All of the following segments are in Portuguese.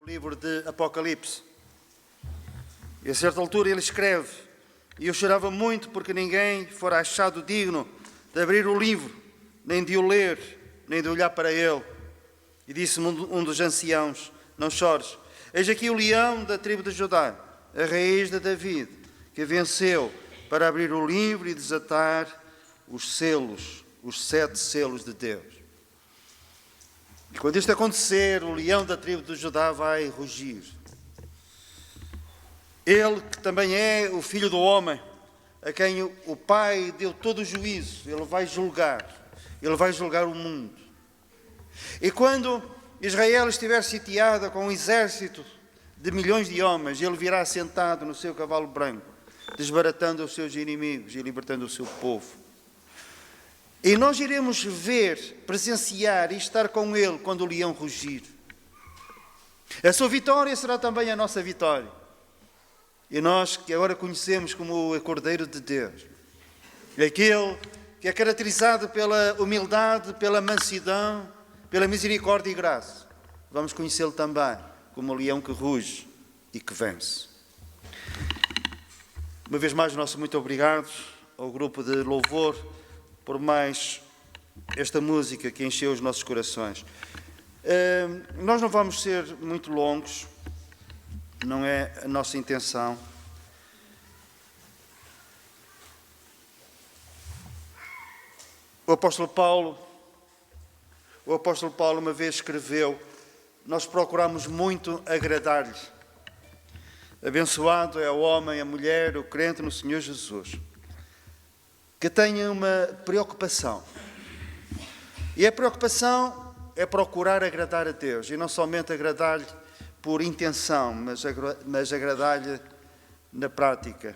Livro de Apocalipse. E a certa altura ele escreve: e eu chorava muito porque ninguém fora achado digno de abrir o livro, nem de o ler, nem de olhar para ele. E disse-me um dos anciãos: não chores, eis aqui o leão da tribo de Judá, a raiz de David, que venceu para abrir o livro e desatar os selos, os 7 selos de Deus. E quando isto acontecer, o leão da tribo de Judá vai rugir. Ele, que também é o Filho do Homem, a quem o Pai deu todo o juízo, ele vai julgar o mundo. E quando Israel estiver sitiada com um exército de milhões de homens, ele virá sentado no seu cavalo branco, desbaratando os seus inimigos e libertando o seu povo. E nós iremos ver, presenciar e estar com ele quando o leão rugir. A sua vitória será também a nossa vitória. E nós que agora conhecemos como o Cordeiro de Deus, aquele que é caracterizado pela humildade, pela mansidão, pela misericórdia e graça, vamos conhecê-lo também como o leão que ruge e que vence. Uma vez mais, nosso muito obrigado ao grupo de louvor por mais esta música que encheu os nossos corações. Nós não vamos ser muito longos, não é a nossa intenção. O apóstolo Paulo uma vez escreveu: nós procuramos muito agradar-lhe. Abençoado é o homem, a mulher, o crente no Senhor Jesus, que tenha uma preocupação. E a preocupação é procurar agradar a Deus. E não somente agradar-lhe por intenção, mas agradar-lhe na prática.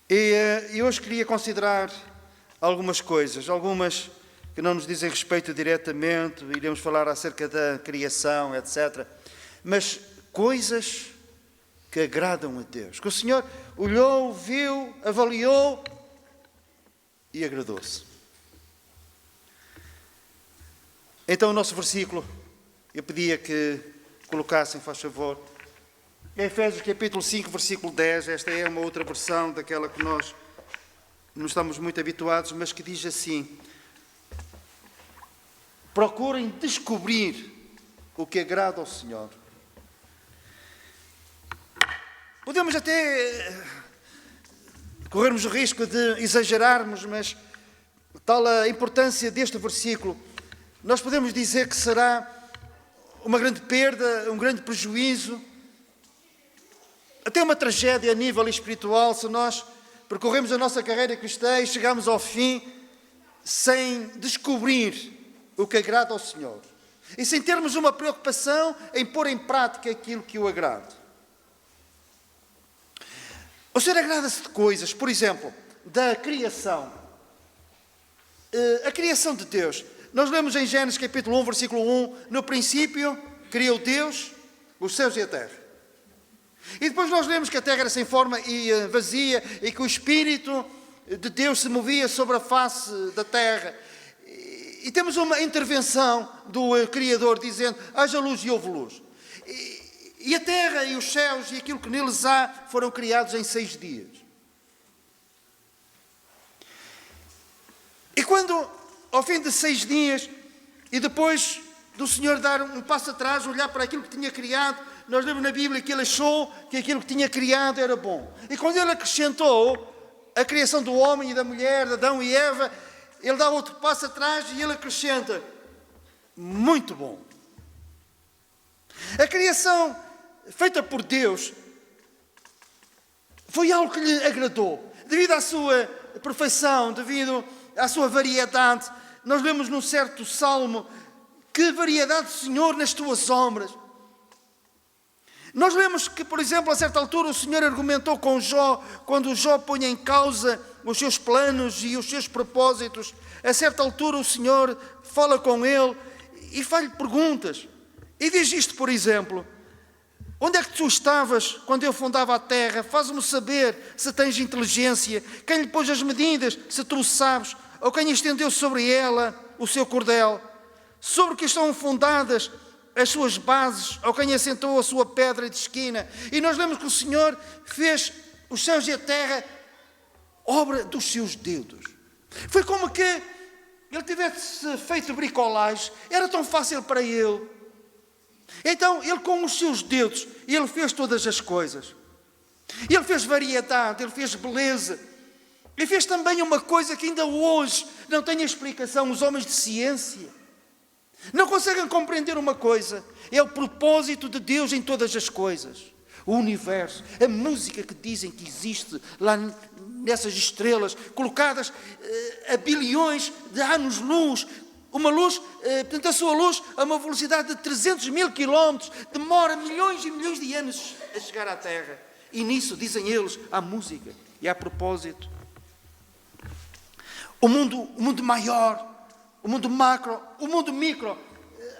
E hoje queria considerar algumas coisas, algumas que não nos dizem respeito diretamente, iremos falar acerca da criação, etc. Mas coisas que agradam a Deus, que o Senhor olhou, viu, avaliou e agradou-se. Então o nosso versículo, eu pedia que colocassem, faz favor, Efésios capítulo 5, versículo 10, esta é uma outra versão daquela que nós não estamos muito habituados, mas que diz assim: procurem descobrir o que agrada ao Senhor. Podemos até corrermos o risco de exagerarmos, mas tal a importância deste versículo, nós podemos dizer que será uma grande perda, um grande prejuízo, até uma tragédia a nível espiritual, se nós percorremos a nossa carreira cristã e chegamos ao fim sem descobrir o que agrada ao Senhor e sem termos uma preocupação em pôr em prática aquilo que o agrada. O Senhor agrada-se de coisas, por exemplo, da criação. A criação de Deus. Nós lemos em Gênesis capítulo 1, versículo 1, no princípio criou Deus os céus e a terra. E depois nós lemos que a terra era sem forma e vazia e que o Espírito de Deus se movia sobre a face da terra. E temos uma intervenção do Criador dizendo: haja luz e houve luz. E a terra e os céus e aquilo que neles há foram criados em 6 dias. E quando, ao fim de 6 dias, e depois do Senhor dar um passo atrás, olhar para aquilo que tinha criado, nós lemos na Bíblia que ele achou que aquilo que tinha criado era bom. E quando ele acrescentou a criação do homem e da mulher, de Adão e Eva, ele dá outro passo atrás e ele acrescenta: muito bom. A criação feita por Deus foi algo que lhe agradou, devido à sua perfeição, devido à sua variedade. Nós lemos num certo salmo: que variedade, Senhor, nas tuas obras. Nós lemos que, por exemplo, a certa altura o Senhor argumentou com Jó, quando Jó põe em causa os seus planos e os seus propósitos. A certa altura o Senhor fala com ele e faz-lhe perguntas. E diz isto, por exemplo: onde é que tu estavas quando eu fundava a terra? Faz-me saber se tens inteligência. Quem lhe pôs as medidas, se tu o sabes? Ou quem estendeu sobre ela o seu cordel? Sobre que estão fundadas as suas bases, ou quem assentou a sua pedra de esquina. E nós lemos que o Senhor fez os céus e a terra obra dos seus dedos. Foi como que ele tivesse feito bricolagem, era tão fácil para ele. Então, ele com os seus dedos, ele fez todas as coisas. Ele fez variedade, ele fez beleza. E fez também uma coisa que ainda hoje não tem explicação. Os homens de ciência não conseguem compreender uma coisa. É o propósito de Deus em todas as coisas. O universo, a música que dizem que existe lá nessas estrelas, colocadas a bilhões de anos-luz. Uma luz, portanto, a sua luz a uma velocidade de 300 mil quilómetros, demora milhões e milhões de anos a chegar à Terra. E nisso, dizem eles, há música e há propósito. O mundo maior, o mundo macro, o mundo micro.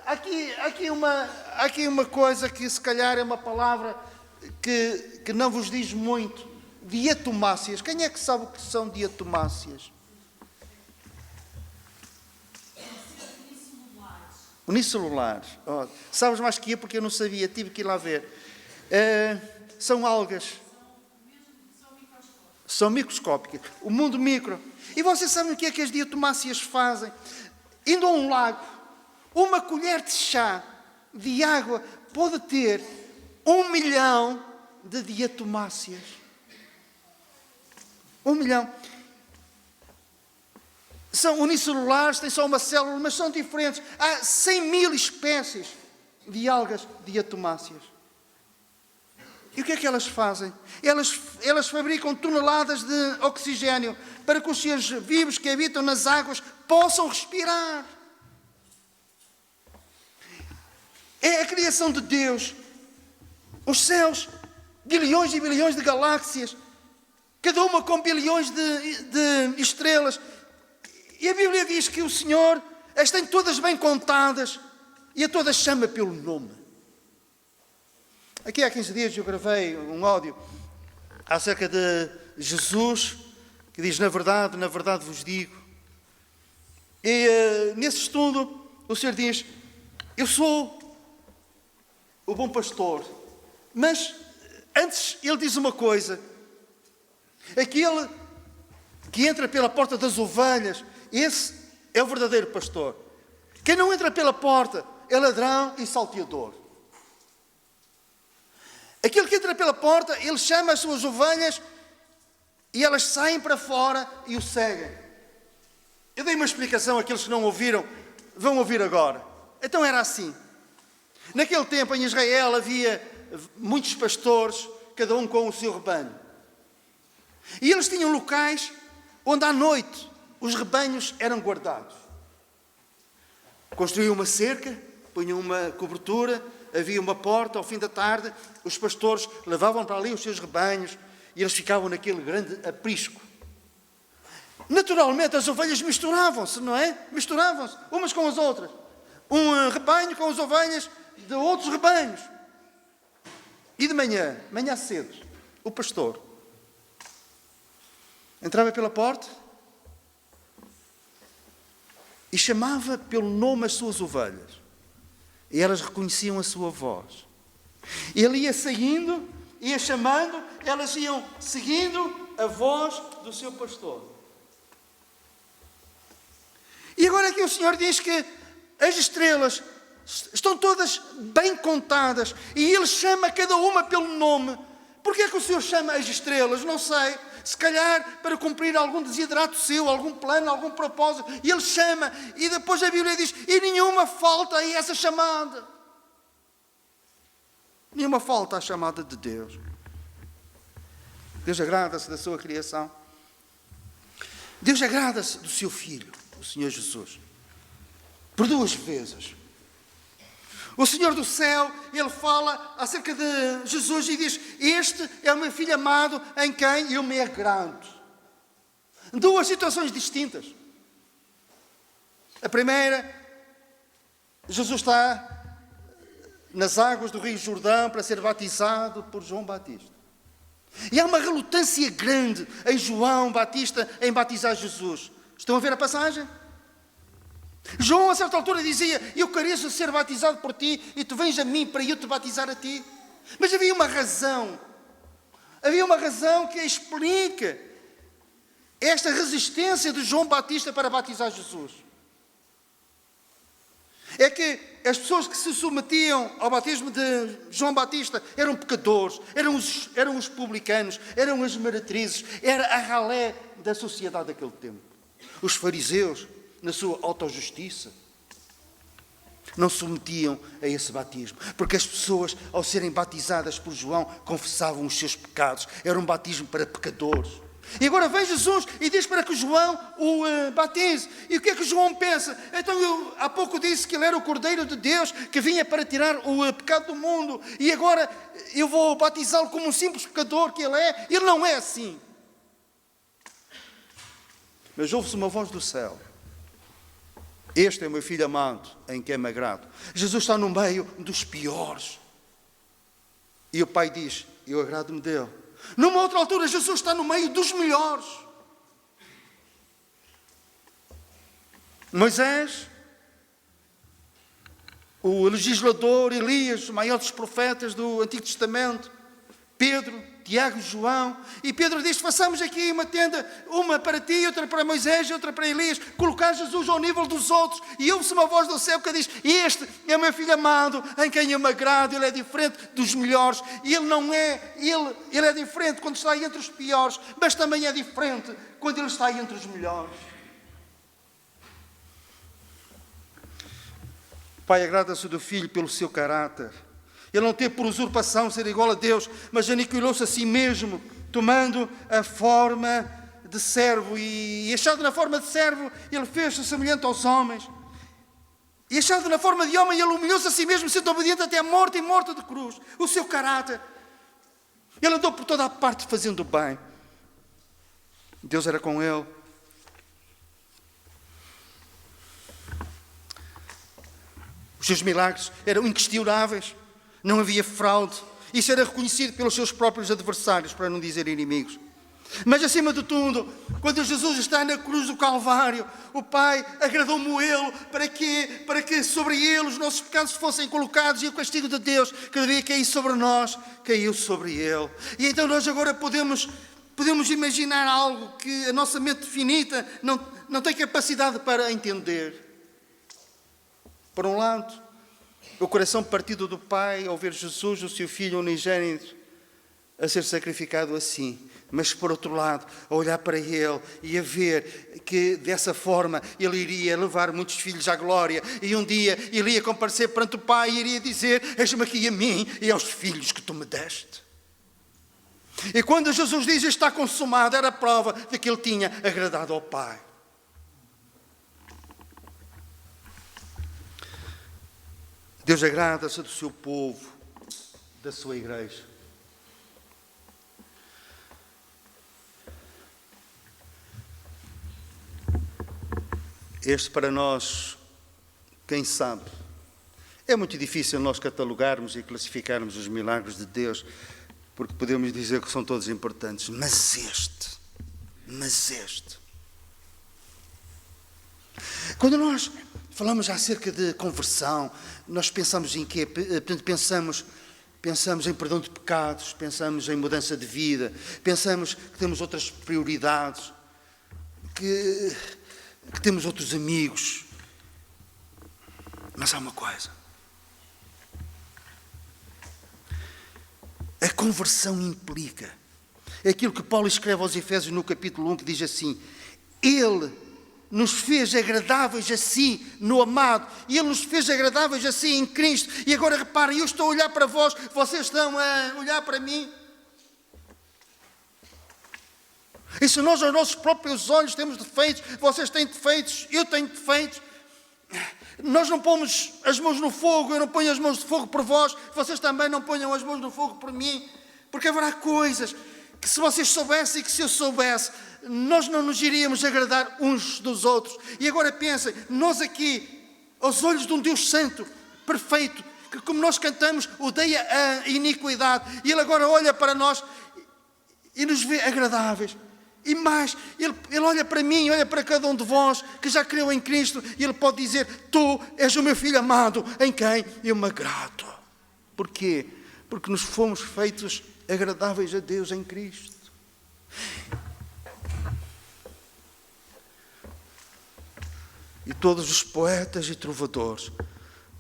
Aqui uma coisa que se calhar é uma palavra que não vos diz muito. Diatomáceas. Quem é que sabe o que são diatomáceas? Unicelulares. Oh, sabes mais que eu porque eu não sabia, tive que ir lá ver. São algas. São microscópicas. O mundo micro. E vocês sabem o que é que as diatomáceas fazem? Indo a um lago, uma colher de chá de água pode ter 1 milhão de diatomáceas. 1 milhão. São unicelulares, têm só uma célula, mas são diferentes. Há 100 mil espécies de algas diatomáceas. E o que é que elas fazem? Elas fabricam toneladas de oxigênio para que os seres vivos que habitam nas águas possam respirar. É a criação de Deus. Os céus, bilhões e bilhões de galáxias, cada uma com bilhões de estrelas. E a Bíblia diz que o Senhor as tem todas bem contadas e a todas chama pelo nome. Aqui há 15 dias eu gravei um áudio acerca de Jesus, que diz, na verdade vos digo. E nesse estudo o Senhor diz, eu sou o bom pastor. Mas antes ele diz uma coisa, aquele que entra pela porta das ovelhas, esse é o verdadeiro pastor. Quem não entra pela porta é ladrão e salteador. Aquele que entra pela porta, ele chama as suas ovelhas e elas saem para fora e o seguem. Eu dei uma explicação àqueles que não ouviram, vão ouvir agora. Então era assim. Naquele tempo em Israel havia muitos pastores, cada um com o seu rebanho. E eles tinham locais onde à noite os rebanhos eram guardados. Construíam uma cerca, punham uma cobertura, havia uma porta, ao fim da tarde, os pastores levavam para ali os seus rebanhos e eles ficavam naquele grande aprisco. Naturalmente as ovelhas misturavam-se, não é? Misturavam-se umas com as outras. Um rebanho com as ovelhas de outros rebanhos. E de manhã cedo, o pastor entrava pela porta e chamava pelo nome as suas ovelhas. E elas reconheciam a sua voz. Ele ia saindo, ia chamando, elas iam seguindo a voz do seu pastor. E agora aqui o Senhor diz que as estrelas estão todas bem contadas e Ele chama cada uma pelo nome. Porquê é que o Senhor chama as estrelas? Não sei. Se calhar para cumprir algum desidrato seu, algum plano, algum propósito. E Ele chama. E depois a Bíblia diz, e nenhuma falta a essa chamada. Nenhuma falta à chamada de Deus. Deus agrada-se da sua criação. Deus agrada-se do seu Filho, o Senhor Jesus. Por 2 vezes. O Senhor do céu, Ele fala acerca de Jesus e diz, este é o meu Filho amado em quem eu me agrado. 2 situações distintas. A primeira, Jesus está nas águas do Rio Jordão para ser batizado por João Batista. E há uma relutância grande em João Batista em batizar Jesus. Estão a ver a passagem? João, a certa altura, dizia: eu careço de ser batizado por ti e tu vens a mim para eu te batizar a ti. Mas havia uma razão que explica esta resistência de João Batista para batizar Jesus. É que as pessoas que se submetiam ao batismo de João Batista eram pecadores, eram os publicanos, eram as meretrizes, era a ralé da sociedade daquele tempo. Os fariseus, na sua autojustiça, não se submetiam a esse batismo, porque as pessoas, ao serem batizadas por João, confessavam os seus pecados. Era um batismo para pecadores. E agora vem Jesus e diz para que João o batize. E o que é que João pensa? Então eu há pouco disse que ele era o Cordeiro de Deus que vinha para tirar o pecado do mundo. E agora eu vou batizá-lo como um simples pecador que ele é. Ele não é assim. Mas ouve-se uma voz do céu: este é o meu filho amado, em quem me agrado. Jesus está no meio dos piores. E o Pai diz: eu agrado-me dele. Numa outra altura, Jesus está no meio dos melhores. Moisés, o legislador, Elias, o maior dos profetas do Antigo Testamento, Pedro, Tiago e João. E Pedro diz: façamos aqui uma tenda, uma para ti, outra para Moisés e outra para Elias, colocar Jesus ao nível dos outros. E ouve-se uma voz do céu que diz: este é o meu filho amado, em quem eu me agrado. Ele é diferente dos melhores. E ele não é, ele é diferente quando está entre os piores, mas também é diferente quando ele está entre os melhores. O Pai agrada-se do Filho pelo seu caráter. Ele não teve por usurpação ser igual a Deus, mas aniquilou-se a si mesmo, tomando a forma de servo. E achado na forma de servo, ele fez-se semelhante aos homens. E achado na forma de homem, ele humilhou-se a si mesmo, sendo obediente até a morte e morte de cruz. O seu caráter. Ele andou por toda a parte fazendo bem. Deus era com ele. Os seus milagres eram inquestionáveis. Não havia fraude. Isso era reconhecido pelos seus próprios adversários, para não dizer inimigos. Mas, acima de tudo, quando Jesus está na cruz do Calvário, o Pai agradou-me ele para que sobre ele os nossos pecados fossem colocados, e o castigo de Deus que devia cair sobre nós, caiu sobre ele. E então nós agora podemos imaginar algo que a nossa mente finita não tem capacidade para entender. Por um lado, o coração partido do Pai ao ver Jesus, o seu Filho unigênito, a ser sacrificado assim. Mas, por outro lado, a olhar para Ele e a ver que, dessa forma, Ele iria levar muitos filhos à glória. E um dia Ele ia comparecer perante o Pai e iria dizer: eis-me aqui a mim e aos filhos que Tu me deste. E quando Jesus diz: está consumado, era a prova de que Ele tinha agradado ao Pai. Deus agrada-se do seu povo, da sua igreja. Este para nós, quem sabe, é muito difícil nós catalogarmos e classificarmos os milagres de Deus, porque podemos dizer que são todos importantes, mas este. Quando nós falamos acerca de conversão, nós pensamos em quê? Pensamos em perdão de pecados, pensamos em mudança de vida, pensamos que temos outras prioridades, que temos outros amigos. Mas há uma coisa. A conversão implica aquilo que Paulo escreve aos Efésios no capítulo 1, que diz assim: Ele nos fez agradáveis assim no amado, e Ele nos fez agradáveis assim em Cristo. E agora reparem, eu estou a olhar para vós, vocês estão a olhar para mim. E se nós aos nossos próprios olhos temos defeitos, vocês têm defeitos, eu tenho defeitos, nós não pomos as mãos no fogo, eu não ponho as mãos de fogo por vós, vocês também não ponham as mãos no fogo por mim, porque haverá coisas que, se vocês soubessem e que se eu soubesse, nós não nos iríamos agradar uns dos outros. E agora pensem, nós aqui, aos olhos de um Deus santo, perfeito, que, como nós cantamos, odeia a iniquidade, e Ele agora olha para nós e nos vê agradáveis. E mais, ele olha para mim, olha para cada um de vós que já creu em Cristo, e Ele pode dizer: tu és o meu filho amado, em quem eu me agrado. Porquê? Porque nos fomos feitos agradáveis a Deus em Cristo. E todos os poetas e trovadores,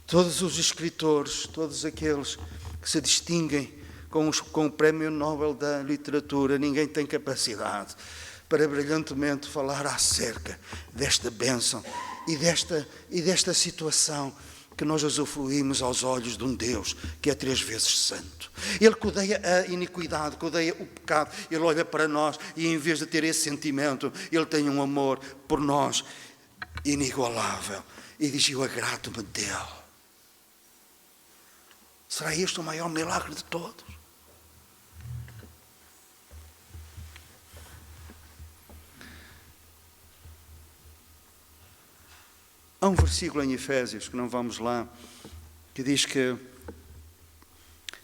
todos os escritores, todos aqueles que se distinguem com o Prémio Nobel da Literatura, ninguém tem capacidade para brilhantemente falar acerca desta bênção e desta situação que nós usufruímos aos olhos de um Deus que é 3 vezes santo. Ele que odeia a iniquidade, que odeia o pecado. Ele olha para nós e, em vez de ter esse sentimento, Ele tem um amor por nós inigualável. E diz: eu agrado-me dele. Será este o maior milagre de todos? Há um versículo em Efésios, que não vamos lá, que diz que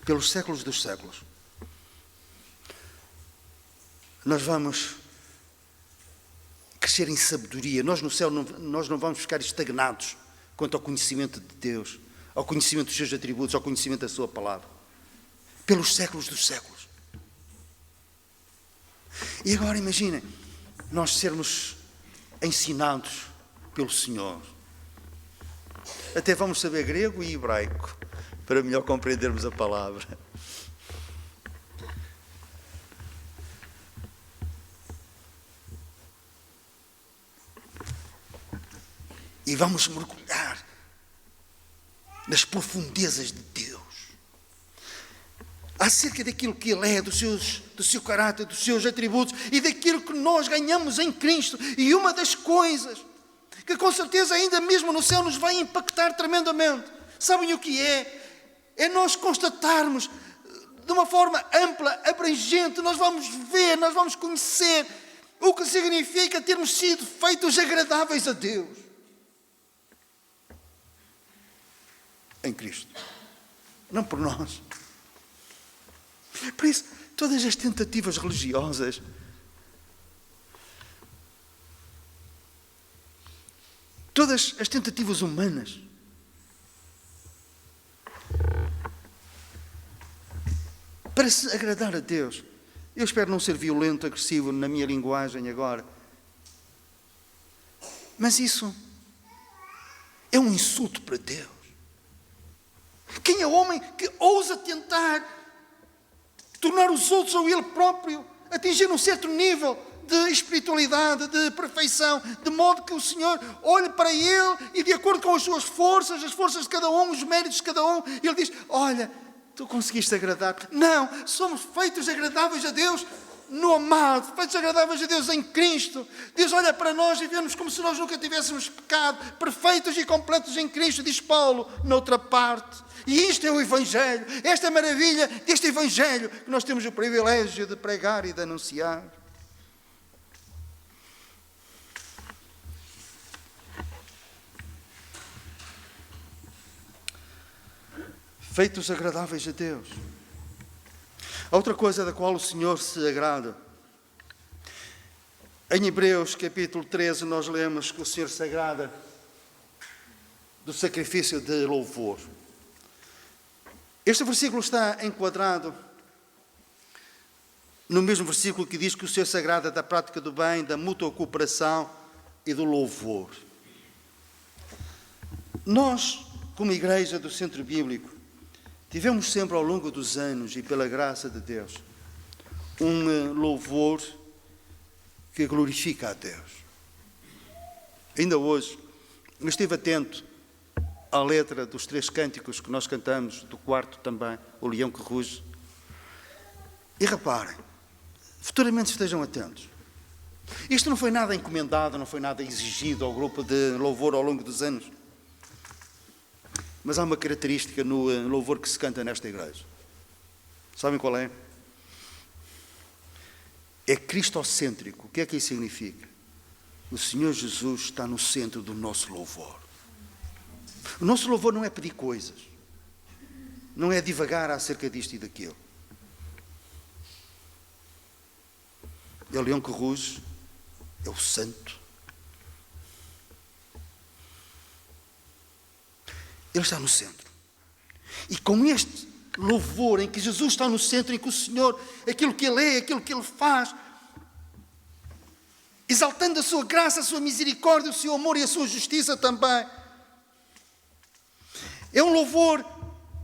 pelos séculos dos séculos nós vamos crescer em sabedoria. Nós no céu nós não vamos ficar estagnados quanto ao conhecimento de Deus, ao conhecimento dos seus atributos, ao conhecimento da sua palavra. Pelos séculos dos séculos. E agora imaginem, nós sermos ensinados pelo Senhor. Até vamos saber grego e hebraico, para melhor compreendermos a palavra. E vamos mergulhar nas profundezas de Deus, acerca daquilo que Ele é, do seu caráter, dos seus atributos e daquilo que nós ganhamos em Cristo. E uma das coisas que com certeza ainda mesmo no céu nos vai impactar tremendamente, sabem o que é? É nós constatarmos de uma forma ampla, abrangente, nós vamos ver, nós vamos conhecer o que significa termos sido feitos agradáveis a Deus em Cristo, não por nós. Por isso, todas as tentativas religiosas, todas as tentativas humanas, para se agradar a Deus, eu espero não ser violento, agressivo na minha linguagem agora, mas isso é um insulto para Deus. Quem é o homem que ousa tentar tornar os outros ou ele próprio atingir um certo nível de espiritualidade, de perfeição, de modo que o Senhor olhe para ele e, de acordo com as suas forças, as forças de cada um, os méritos de cada um, ele diz: olha, tu conseguiste agradar. Não, somos feitos agradáveis a Deus no amado, feitos agradáveis a Deus em Cristo. Deus olha para nós e vê-nos como se nós nunca tivéssemos pecado, perfeitos e completos em Cristo, diz Paulo, noutra parte. E isto é o Evangelho, esta é a maravilha deste Evangelho que nós temos o privilégio de pregar e de anunciar. Feitos agradáveis a Deus. A outra coisa da qual o Senhor se agrada. Em Hebreus capítulo 13 nós lemos que o Senhor se agrada do sacrifício de louvor. Este versículo está enquadrado no mesmo versículo que diz que o Senhor se agrada da prática do bem, da mútua cooperação e do louvor. Nós, como Igreja do Centro Bíblico, tivemos sempre ao longo dos anos e pela graça de Deus um louvor que glorifica a Deus. Ainda hoje eu estive atento à letra dos 3 cânticos que nós cantamos, do 4º também, o Leão que Ruge. E reparem, futuramente estejam atentos. Isto não foi nada encomendado, não foi nada exigido ao grupo de louvor ao longo dos anos. Mas há uma característica no louvor que se canta nesta igreja. Sabem qual é? É cristocêntrico. O que é que isso significa? O Senhor Jesus está no centro do nosso louvor. O nosso louvor não é pedir coisas. Não é divagar acerca disto e daquilo. é o leão que ruge, é o santo. Ele está no centro. E com este louvor em que Jesus está no centro, em que o Senhor, aquilo que Ele é, aquilo que Ele faz, exaltando a sua graça, a sua misericórdia, o seu amor e a sua justiça também. É um louvor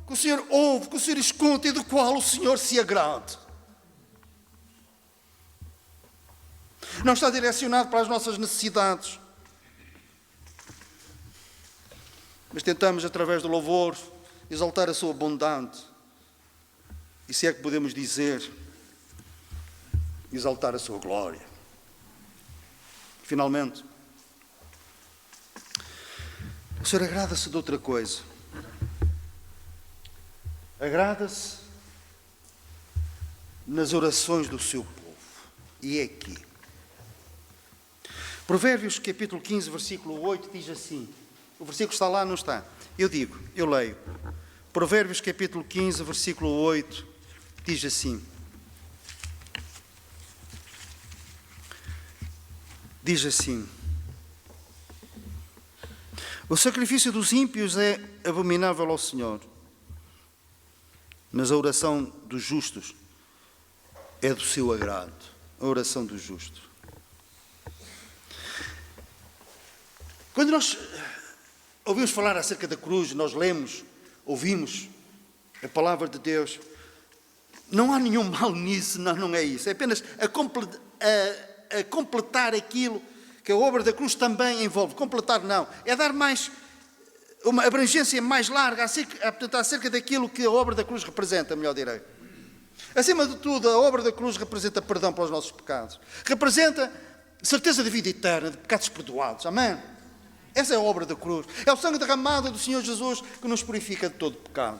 que o Senhor ouve, que o Senhor escuta e do qual o Senhor se agrada. Não está direcionado para as nossas necessidades, mas tentamos, através do louvor, exaltar a sua bondade. E se é que podemos dizer, exaltar a sua glória. Finalmente, o Senhor agrada-se de outra coisa. Agrada-se nas orações do seu povo. E é aqui. Provérbios, capítulo 15, versículo 8, diz assim. O versículo está lá, não está? Eu leio. Provérbios, capítulo 15, versículo 8, diz assim. Diz assim: o sacrifício dos ímpios é abominável ao Senhor, mas a oração dos justos é do seu agrado. A oração dos justos. Quando nós ouvimos falar acerca da cruz, nós lemos, ouvimos a palavra de Deus, não há nenhum mal nisso, não é isso. É apenas a completar aquilo que a obra da cruz também envolve. Completar não, é dar mais, uma abrangência mais larga acerca daquilo que a obra da cruz representa, melhor direi. Acima de tudo, a obra da cruz representa perdão pelos nossos pecados. Representa certeza de vida eterna, de pecados perdoados. Amém? Essa é a obra da cruz. É o sangue derramado do Senhor Jesus que nos purifica de todo pecado.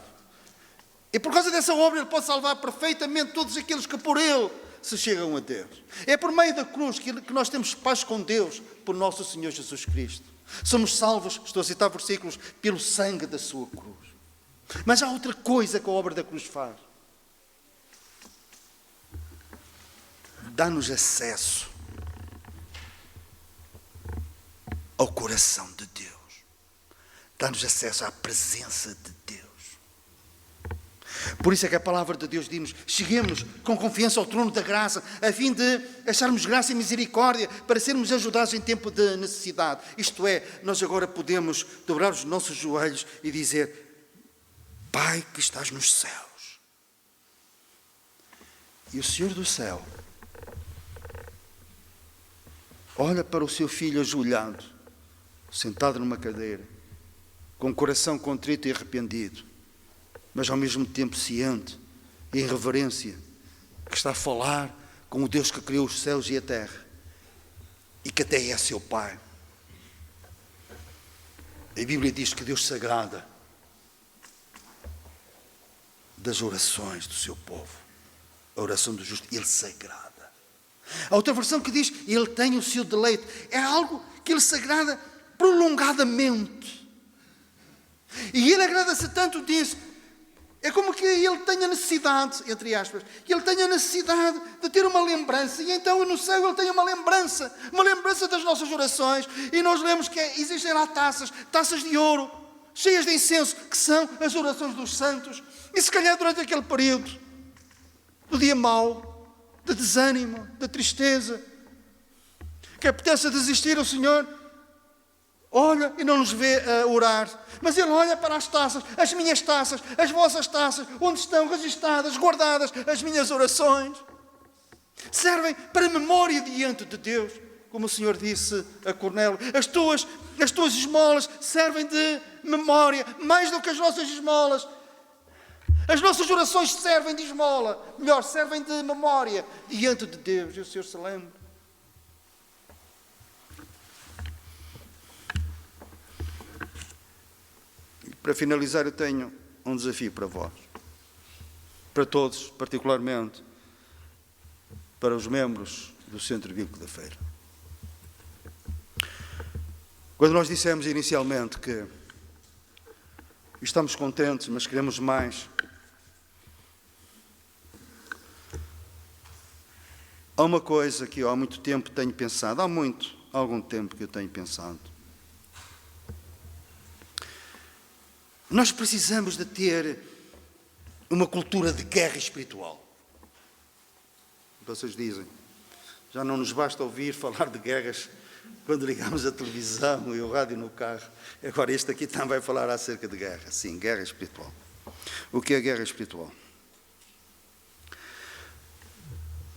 E por causa dessa obra Ele pode salvar perfeitamente todos aqueles que por Ele se chegam a Deus. É por meio da cruz que nós temos paz com Deus, por nosso Senhor Jesus Cristo. Somos salvos, estou a citar versículos, pelo sangue da sua cruz. Mas há outra coisa que a obra da cruz faz. Dá-nos acesso ao coração de Deus. Dá-nos acesso à presença de Deus. Por isso é que a palavra de Deus diz-nos: cheguemos com confiança ao trono da graça, a fim de acharmos graça e misericórdia para sermos ajudados em tempo de necessidade. Isto é, nós agora podemos dobrar os nossos joelhos e dizer: Pai que estás nos céus. E o Senhor do céu olha para o seu filho ajoelhado, sentado numa cadeira, com o coração contrito e arrependido, mas ao mesmo tempo ciente e em reverência, que está a falar com o Deus que criou os céus e a terra e que até é seu Pai. A Bíblia diz que Deus se agrada das orações do seu povo. A oração do justo, Ele se agrada. Há outra versão que diz: Ele tem o seu deleite. É algo que Ele se agrada prolongadamente. E Ele agrada-se tanto disso. É como que Ele tenha necessidade, entre aspas, Ele tenha necessidade de ter uma lembrança. E então no céu Ele tem uma lembrança das nossas orações. E nós lemos que existem lá taças de ouro, cheias de incenso, que são as orações dos santos. E se calhar durante aquele período do dia mau, de desânimo, de tristeza, que apetece desistir, o Senhor olha e não nos vê a orar, mas Ele olha para as taças, as minhas taças, as vossas taças, onde estão registadas, guardadas as minhas orações. Servem para memória diante de Deus, como o Senhor disse a Cornélio. As tuas esmolas servem de memória, mais do que as nossas esmolas. As nossas orações servem de esmola, melhor, servem de memória diante de Deus. E o Senhor se lembra. E para finalizar, eu tenho um desafio para vós. Para todos, particularmente para os membros do Centro Bíblico da Feira. Quando nós dissemos inicialmente que estamos contentes, mas queremos mais, há Há uma coisa que eu há muito tempo tenho pensado, há algum tempo que eu tenho pensado. Nós precisamos de ter uma cultura de guerra espiritual. Vocês dizem, já não nos basta ouvir falar de guerras quando ligamos a televisão e o rádio no carro. Agora este aqui também vai falar acerca de guerra. Sim, guerra espiritual. O que é guerra espiritual?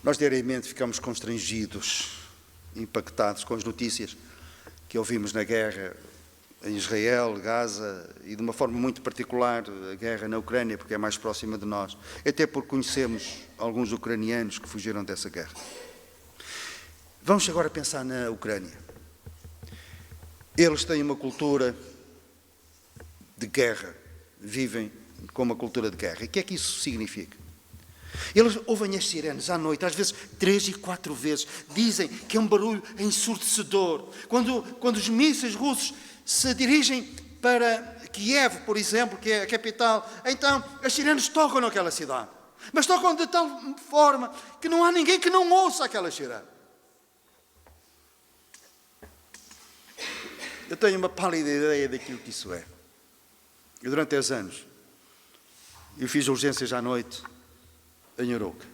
Nós diariamente ficamos constrangidos, impactados com as notícias que ouvimos na guerra em Israel, Gaza e de uma forma muito particular a guerra na Ucrânia, porque é mais próxima de nós, até porque conhecemos alguns ucranianos que fugiram dessa guerra. Vamos agora pensar na Ucrânia. Eles têm uma cultura de guerra, vivem com uma cultura de guerra. E o que é que isso significa? Eles ouvem as sirenes à noite, às vezes 3 e 4 vezes. Dizem que é um barulho ensurdecedor. Quando os mísseis russos se dirigem para Kiev, por exemplo, que é a capital, então as sirenes tocam naquela cidade. Mas tocam de tal forma que não há ninguém que não ouça aquela sirene. Eu tenho uma pálida ideia daquilo que isso é. Eu, durante 10 anos, eu fiz urgências à noite em Arouca.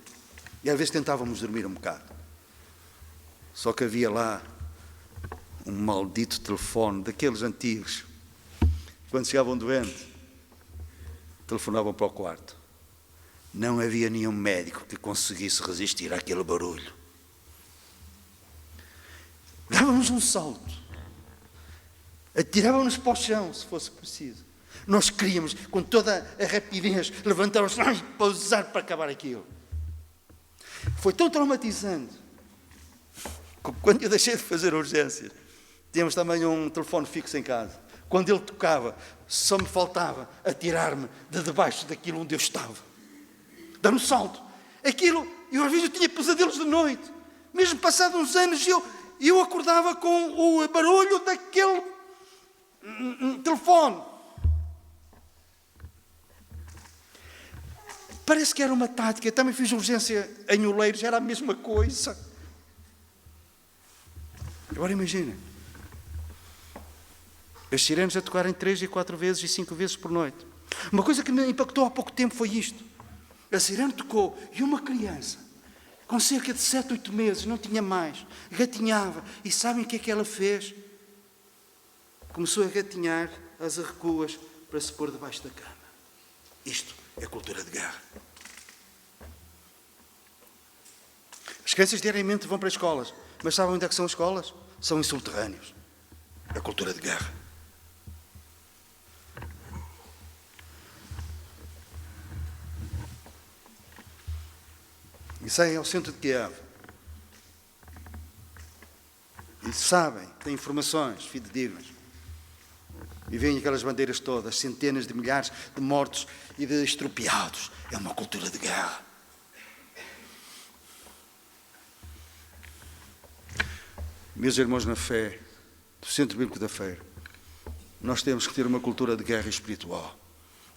E às vezes tentávamos dormir um bocado. Só que havia lá um maldito telefone, daqueles antigos. Quando chegava um doente, telefonavam para o quarto. Não havia nenhum médico que conseguisse resistir àquele barulho. Dávamos um salto. Atirávamos para o chão, se fosse preciso. Nós queríamos, com toda a rapidez, levantar-nos para usar para acabar aquilo. Foi tão traumatizante que quando eu deixei de fazer urgências, tínhamos também um telefone fixo em casa. Quando ele tocava, só me faltava atirar-me de debaixo daquilo onde eu estava. Dar um salto. Aquilo, eu às vezes tinha pesadelos de noite. Mesmo passados uns anos, eu acordava com o barulho daquele telefone. Parece que era uma tática. Eu também fiz urgência em Oleiros, era a mesma coisa. Agora imaginem. As sirenes a tocarem 3 e 4 vezes e 5 vezes por noite. Uma coisa que me impactou há pouco tempo foi isto. A sirene tocou e uma criança, com cerca de 7, 8 meses, não tinha mais, gatinhava. E sabem o que é que ela fez? Começou a gatinhar às arrecuas para se pôr debaixo da cama. Isto é cultura de guerra. As crianças diariamente vão para escolas, mas sabem onde é que são as escolas? São em subterrâneos. É cultura de guerra. E saem ao centro de Kiev. E sabem, têm informações fidedignas. E veem aquelas bandeiras todas, centenas de milhares de mortos e de estropiados. É uma cultura de guerra. Meus irmãos na fé, do Centro Bíblico da Feira, nós temos que ter uma cultura de guerra espiritual.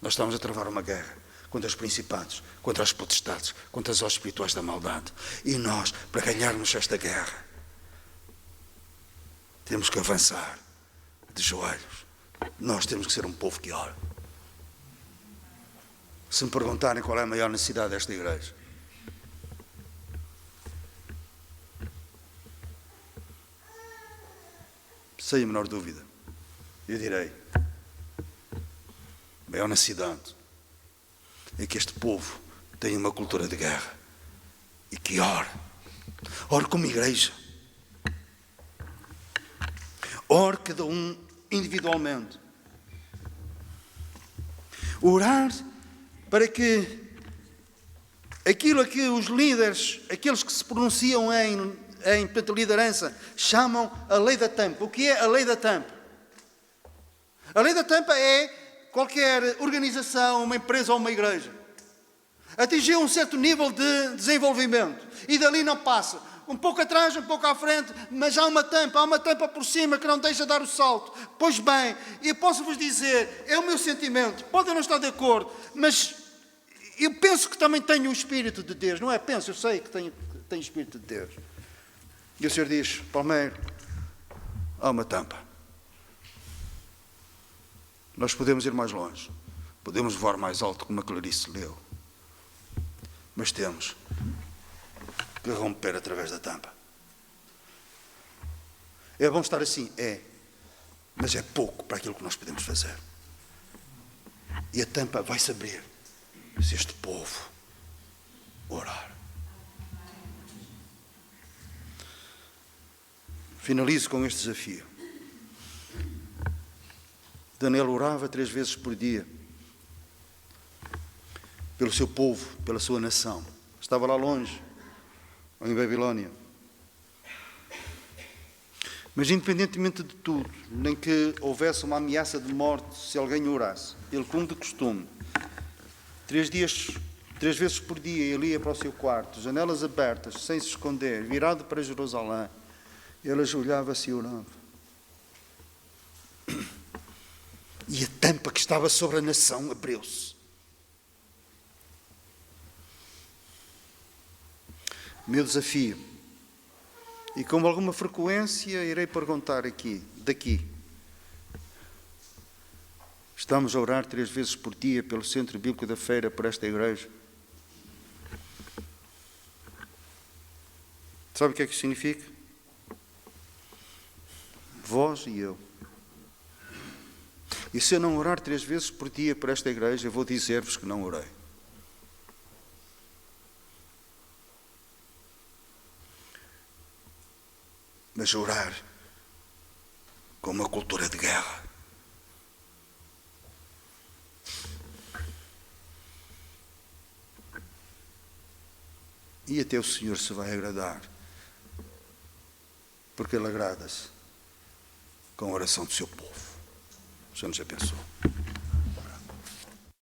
Nós estamos a travar uma guerra contra os principados, contra as potestades, contra os hostes espirituais da maldade. E nós, para ganharmos esta guerra, temos que avançar de joelhos. Nós temos que ser um povo que ora. Se me perguntarem qual é a maior necessidade desta igreja, sem a menor dúvida, eu direi, a maior necessidade é que este povo tenha uma cultura de guerra e que ore. Ore como igreja. Ore cada um individualmente. Orar para que aquilo a que os líderes, aqueles que se pronunciam em liderança, chamam a lei da tampa. O que é a lei da tampa? A lei da tampa é qualquer organização, uma empresa ou uma igreja atingiu um certo nível de desenvolvimento e dali não passa. Um pouco atrás, um pouco à frente, mas há uma tampa por cima que não deixa dar o salto. Pois bem, eu posso vos dizer, é o meu sentimento, podem não estar de acordo, mas eu penso que também tenho o Espírito de Deus, não é? Penso, eu sei que tenho tem Espírito de Deus. E o Senhor diz: Palmeiro, há uma tampa. Nós podemos ir mais longe, podemos voar mais alto, como a Clarice leu, mas temos que romper através da tampa. É bom estar assim? É, mas é pouco para aquilo que nós podemos fazer. E a tampa vai se abrir se este povo orar. Finalizo com este desafio. Daniel orava 3 vezes por dia pelo seu povo, pela sua nação. Estava lá longe, em Babilónia. Mas independentemente de tudo, nem que houvesse uma ameaça de morte se alguém orasse, ele, como de costume, 3 vezes por dia, ele ia para o seu quarto, janelas abertas, sem se esconder, virado para Jerusalém. Ele ajoelhava-se e orava. E a tampa que estava sobre a nação abriu-se. Meu desafio, e com alguma frequência irei perguntar daqui. Estamos a orar 3 vezes por dia pelo Centro Bíblico da Feira, por esta igreja? Sabe o que é que isso significa? Vós e eu. E se eu não orar 3 vezes por dia por esta igreja, eu vou dizer-vos que não orei. Mas orar com uma cultura de guerra. E até o Senhor se vai agradar, porque Ele agrada-se com a oração do seu povo. Já nos já pensou?